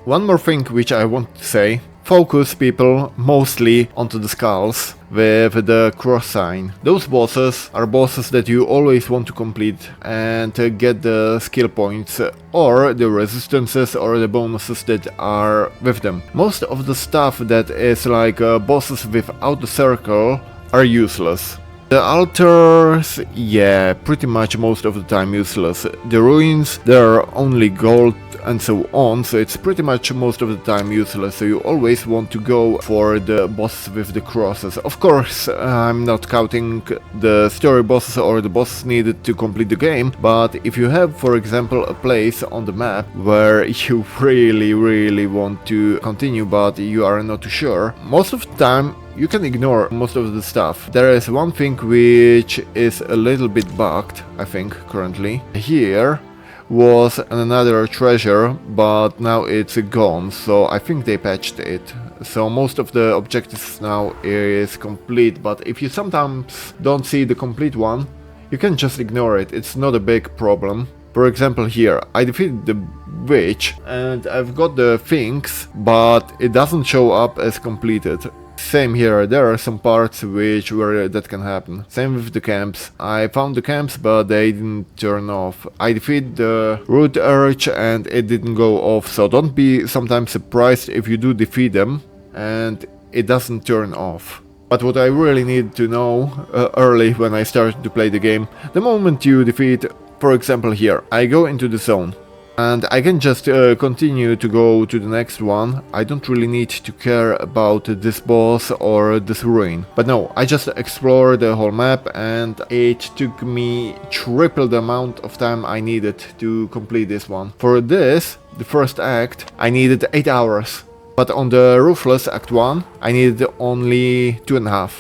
One more thing which I want to say. Focus people mostly onto the skulls with the cross sign. Those bosses are bosses that you always want to complete and get the skill points or the resistances or the bonuses that are with them. Most of the stuff that is like bosses without the circle are useless. The altars, yeah, pretty much most of the time useless. The ruins, they're only gold and so on, so it's pretty much most of the time useless, so you always want to go for the bosses with the crosses. Of course, I'm not counting the story bosses or the bosses needed to complete the game, but if you have, for example, a place on the map where you really want to continue but you are not too sure, most of the time you can ignore most of the stuff. There is one thing which is a little bit bugged, I think, currently. Here was another treasure, but now it's gone, so I think they patched it. So most of the objectives now is complete, but if you sometimes don't see the complete one, you can just ignore it, it's not a big problem. For example, here, I defeated the witch, and I've got the things, but it doesn't show up as completed. Same here, there are some parts where that can happen. Same with the camps. I found the camps but they didn't turn off. I defeated the root urge and it didn't go off, so don't be sometimes surprised if you do defeat them and it doesn't turn off. But what I really need to know early when I started to play the game, the moment you defeat, for example here, I go into the zone. And I can just continue to go to the next one. I don't really need to care about this boss or this ruin. But no, I just explored the whole map and it took me triple the amount of time I needed to complete this one. For this, the first act, I needed 8 hours. But on the Ruthless Act 1, I needed only 2.5.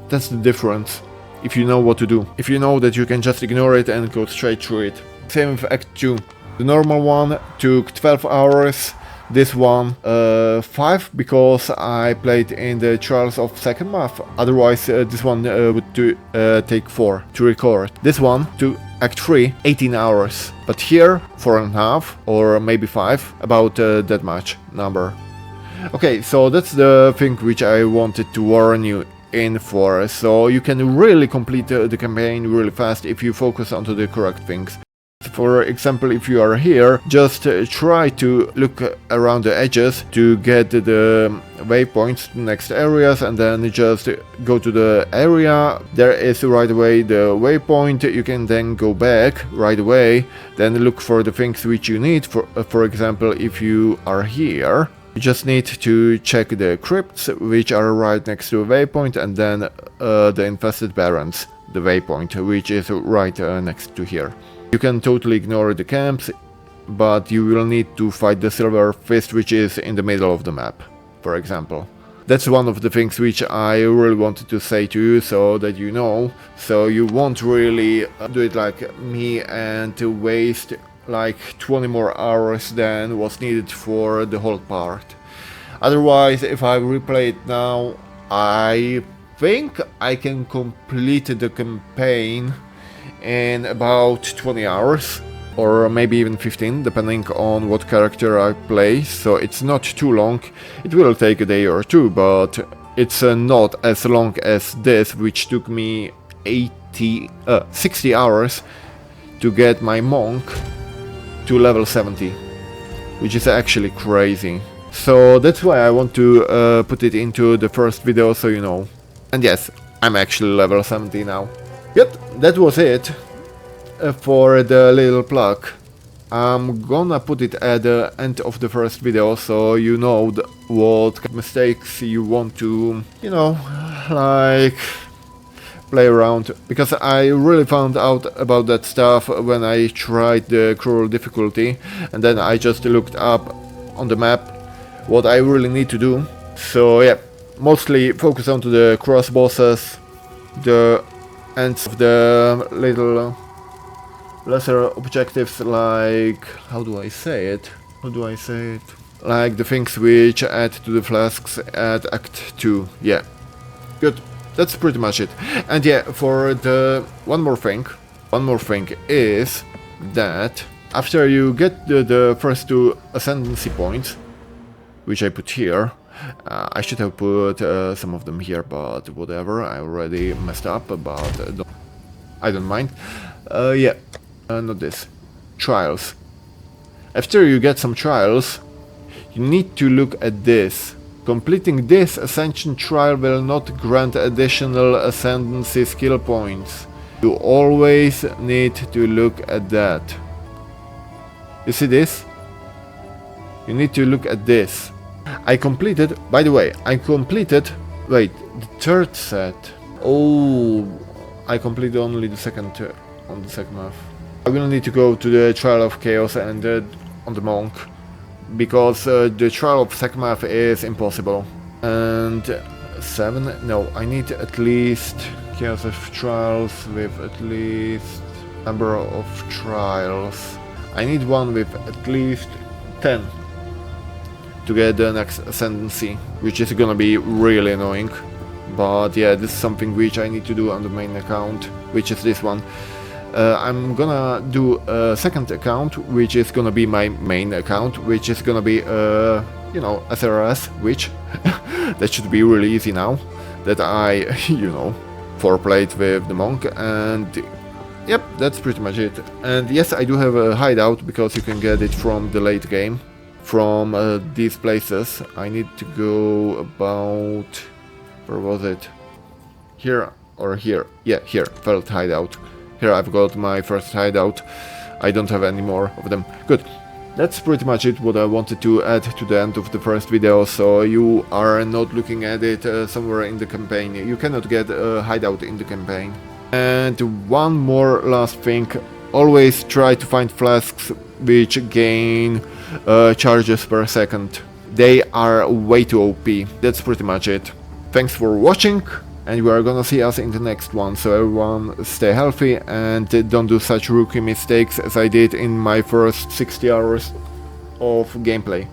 That's the difference. If you know what to do. If you know that you can just ignore it and go straight through it. Same with Act 2. The normal one took 12 hours, this one 5 because I played in the trials of second month, otherwise this one would take 4 to record. This one to Act 3, 18 hours, but here 4.5 or maybe 5, about that much number. Okay, so that's the thing which I wanted to warn you in for, so you can really complete the campaign really fast if you focus onto the correct things. For example, if you are here, just try to look around the edges to get the waypoints to the next areas and then just go to the area. There is right away the waypoint, you can then go back right away, then look for the things which you need. For example, if you are here, you just need to check the crypts which are right next to a waypoint and then the infested barrens, the waypoint, which is right next to here. You can totally ignore the camps, but you will need to fight the silver fist which is in the middle of the map, for example. That's one of the things which I really wanted to say to you so that you know, so you won't really do it like me and to waste like 20 more hours than was needed for the whole part. Otherwise, if I replay it now, I think I can complete the campaign in about 20 hours or maybe even 15, depending on what character I play, so it's not too long. It will take a day or two, but it's not as long as this, which took me 60 hours to get my monk to level 70, which is actually crazy. So that's why I want to put it into the first video so you know. And yes, I'm actually level 70 now. Yep, that was it for the little plug. I'm gonna put it at the end of the first video so you know what mistakes you want to, you know, like play around. Because I really found out about that stuff when I tried the cruel difficulty and then I just looked up on the map what I really need to do. So yeah, mostly focus onto the cross bosses, the ends of the little lesser objectives, like, how do I say it? Like the things which add to the flasks at Act 2, yeah. Good, that's pretty much it. And yeah, for the one more thing is that after you get the first 2 ascendancy points, which I put here. I should have put some of them here, but whatever, I already messed up, but I don't mind. Yeah, not this. Trials. After you get some trials, you need to look at this. Completing this Ascension trial will not grant additional Ascendancy skill points. You always need to look at that. You see this? You need to look at this. I completed, by the way, wait, the third set. Oh, I completed only the second on the second half. I will need to go to the Trial of Chaos and on the Monk, because the Trial of Sekmath is impossible. And 7, no, I need at least Chaos of Trials with at least number of trials. I need one with at least 10 to get the next Ascendancy, which is gonna be really annoying. But yeah, this is something which I need to do on the main account, which is this one. I'm gonna do a second account, which is gonna be my main account, which is gonna be, you know, a Terras, which that should be really easy now that I, you know, foreplayed with the Monk, and yep, that's pretty much it. And yes, I do have a hideout, because you can get it from the late game, from these places. I need to go about, where was it? Here or here? Yeah, here, felt hideout. Here I've got my first hideout. I don't have any more of them. Good. That's pretty much it what I wanted to add to the end of the first video, so you are not looking at it somewhere in the campaign. You cannot get a hideout in the campaign. And one more last thing. Always try to find flasks which gain charges per second. They are way too OP. That's pretty much it. Thanks for watching, and we are gonna see us in the next one, so everyone stay healthy and don't do such rookie mistakes as I did in my first 60 hours of gameplay.